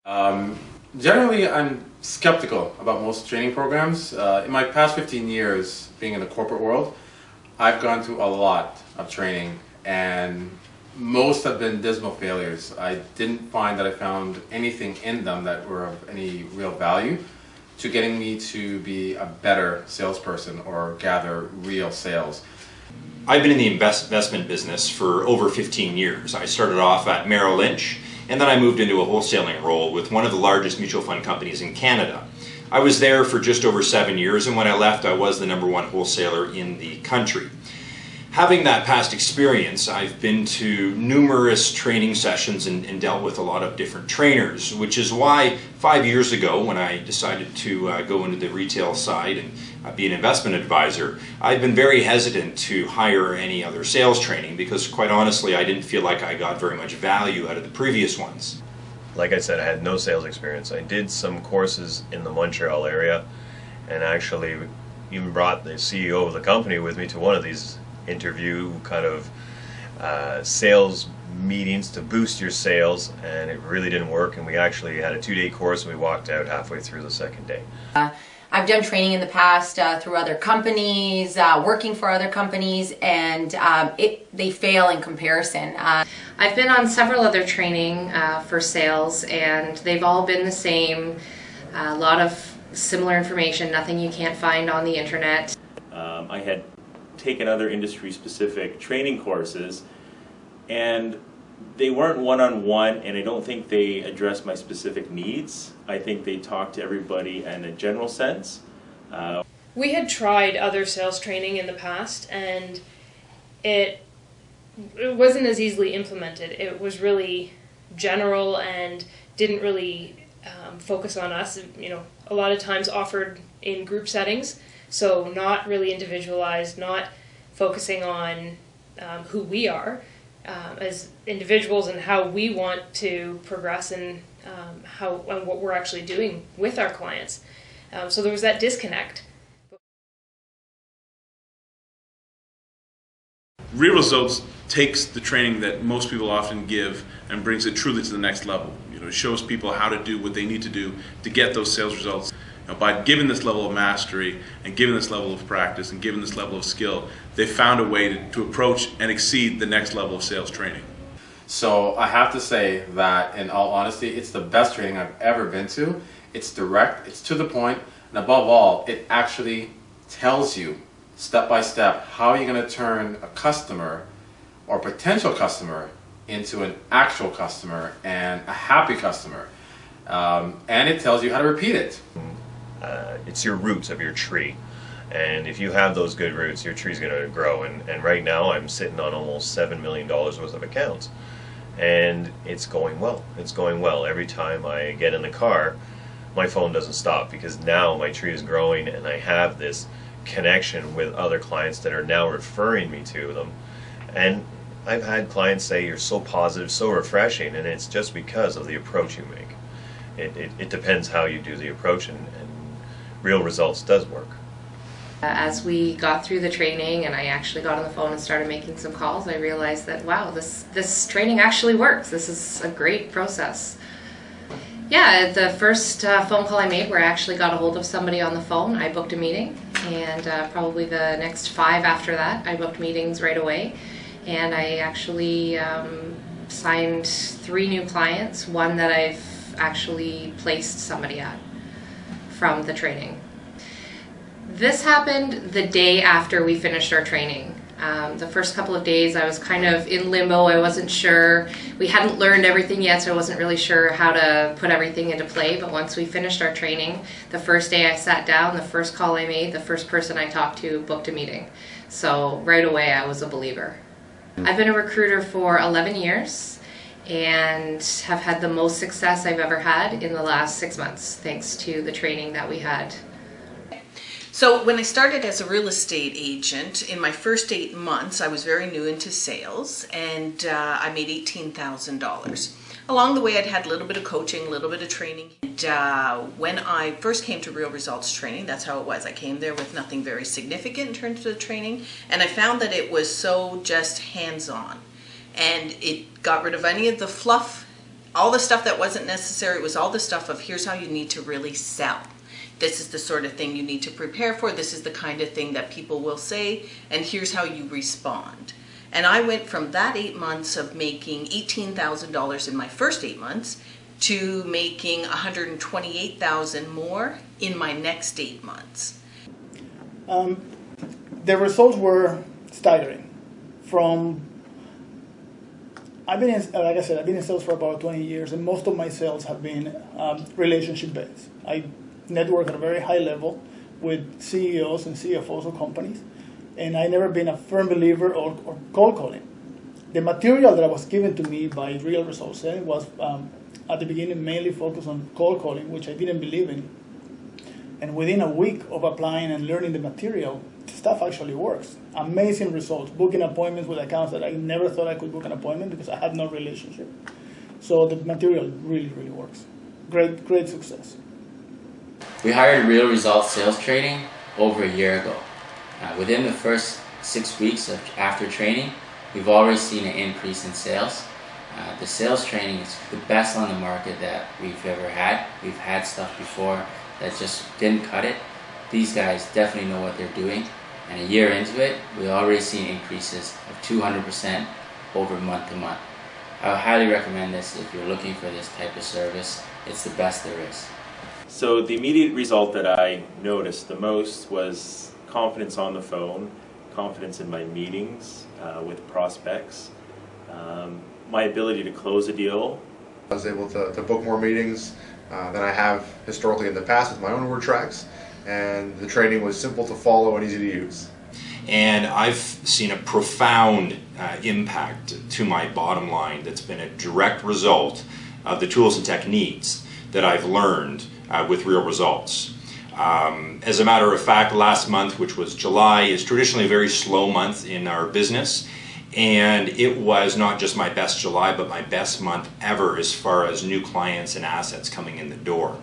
Um, Generally, I'm skeptical about most training programs. In my past 15 years being in the corporate world, I've gone through a lot of training, and most have been dismal failures. I didn't find that I found anything in them that were of any real value to getting me to be a better salesperson or gather real sales. I've been in the investment business for over 15 years. I started off at Merrill Lynch, and then I moved into a wholesaling role with one of the largest mutual fund companies in Canada. I was there for just over 7 years, and when I left, I was the #1 wholesaler in the country. Having that past experience, I've been to numerous training sessions and dealt with a lot of different trainers, which is why 5 years ago, when I decided to go into the retail side and be an investment advisor, I've been very hesitant to hire any other sales training because, quite honestly, I didn't feel like I got very much value out of the previous ones. Like I said, I had no sales experience. I did some courses in the Montreal area and actually even brought the CEO of the company with me to one of these interview kind of sales meetings to boost your sales, and it really didn't work, and we actually had a 2-day course and we walked out halfway through the second day. I've done training in the past through other companies, working for other companies, and they fail in comparison. I've been on several other training for sales, and they've all been the same. A lot of similar information, nothing you can't find on the internet. I had taken other industry-specific training courses, and they weren't one-on-one, and I don't think they addressed my specific needs. I think they talked to everybody in a general sense. We had tried other sales training in the past, and it wasn't as easily implemented. It was really general and didn't really focus on us. You know, a lot of times offered in group settings, so not really individualized, not focusing on who we are as individuals and how we want to progress and what we're actually doing with our clients. So there was that disconnect. Real Results takes the training that most people often give and brings it truly to the next level. You know, it shows people how to do what they need to do to get those sales results. You know, by giving this level of mastery and giving this level of practice and giving this level of skill, they found a way to approach and exceed the next level of sales training. So I have to say that, in all honesty, it's the best training I've ever been to. It's direct, it's to the point, and above all, it actually tells you step by step how you're going to turn a customer or potential customer into an actual customer and a happy customer. And it tells you how to repeat it. It's your roots of your tree, and if you have those good roots, your tree's going to grow. And right now I'm sitting on almost $7 million worth of accounts, and it's going well. It's going well. Every time I get in the car, my phone doesn't stop, because now my tree is growing and I have this connection with other clients that are now referring me to them. And I've had clients say, "You're so positive, so refreshing," and it's just because of the approach you make. It depends how you do the approach, and Real Results does work. As we got through the training and I actually got on the phone and started making some calls, I realized that, wow, this training actually works. This is a great process. Yeah, the first phone call I made where I actually got a hold of somebody on the phone, I booked a meeting, and probably the next 5 after that, I booked meetings right away. And I actually signed 3 new clients, one that I've actually placed somebody at from the training. This happened the day after we finished our training. The first couple of days I was kind of in limbo. I wasn't sure. We hadn't learned everything yet, so I wasn't really sure how to put everything into play. But once we finished our training, the first day I sat down, the first call I made, the first person I talked to booked a meeting. So right away I was a believer. I've been a recruiter for 11 years and have had the most success I've ever had in the last 6 months, thanks to the training that we had. So when I started as a real estate agent, in my first 8 months, I was very new into sales, and I made $18,000. Along the way, I'd had a little bit of coaching, a little bit of training. And when I first came to Real Results training, that's how it was. I came there with nothing very significant in terms of the training, and I found that it was so just hands-on. And it got rid of any of the fluff all the stuff that wasn't necessary. It was all the stuff of here's how you need to really sell. This is the sort of thing you need to prepare for. This is the kind of thing that people will say, and here's how you respond. And I went from that 8 months of making $18,000 in my first 8 months to making $128,000 more in my next 8 months. The results were staggering. I've been in sales for about 20 years, and most of my sales have been relationship based. I network at a very high level with CEOs and CFOs of companies, and I've never been a firm believer or cold calling. The material that was given to me by Real Results Selling was at the beginning mainly focused on cold calling, which I didn't believe in. And within a week of applying and learning the material, stuff actually works. Amazing results. Booking appointments with accounts that I never thought I could book an appointment because I had no relationship. So the material really, really works. Great success. We hired Real Results Sales Training over a year ago. Within the first 6 weeks after training, we've already seen an increase in sales. The sales training is the best on the market that we've ever had. We've had stuff before that just didn't cut it. These guys definitely know what they're doing, and a year into it, we already seen increases of 200% over month to month. I would highly recommend this if you're looking for this type of service. It's the best there is. So the immediate result that I noticed the most was confidence on the phone, confidence in my meetings with prospects, my ability to close a deal. I was able to book more meetings than I have historically in the past with my own word tracks, and the training was simple to follow and easy to use. And I've seen a profound impact to my bottom line that's been a direct result of the tools and techniques that I've learned with Real Results. As a matter of fact, last month, which was July, is traditionally a very slow month in our business, and it was not just my best July, but my best month ever as far as new clients and assets coming in the door.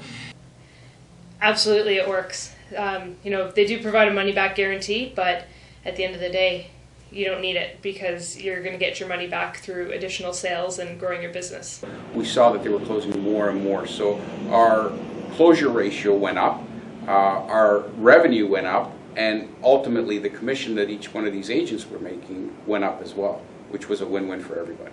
Absolutely, it works. They do provide a money-back guarantee, but at the end of the day, you don't need it because you're going to get your money back through additional sales and growing your business. We saw that they were closing more and more, so our closure ratio went up, our revenue went up, and ultimately the commission that each one of these agents were making went up as well, which was a win-win for everybody.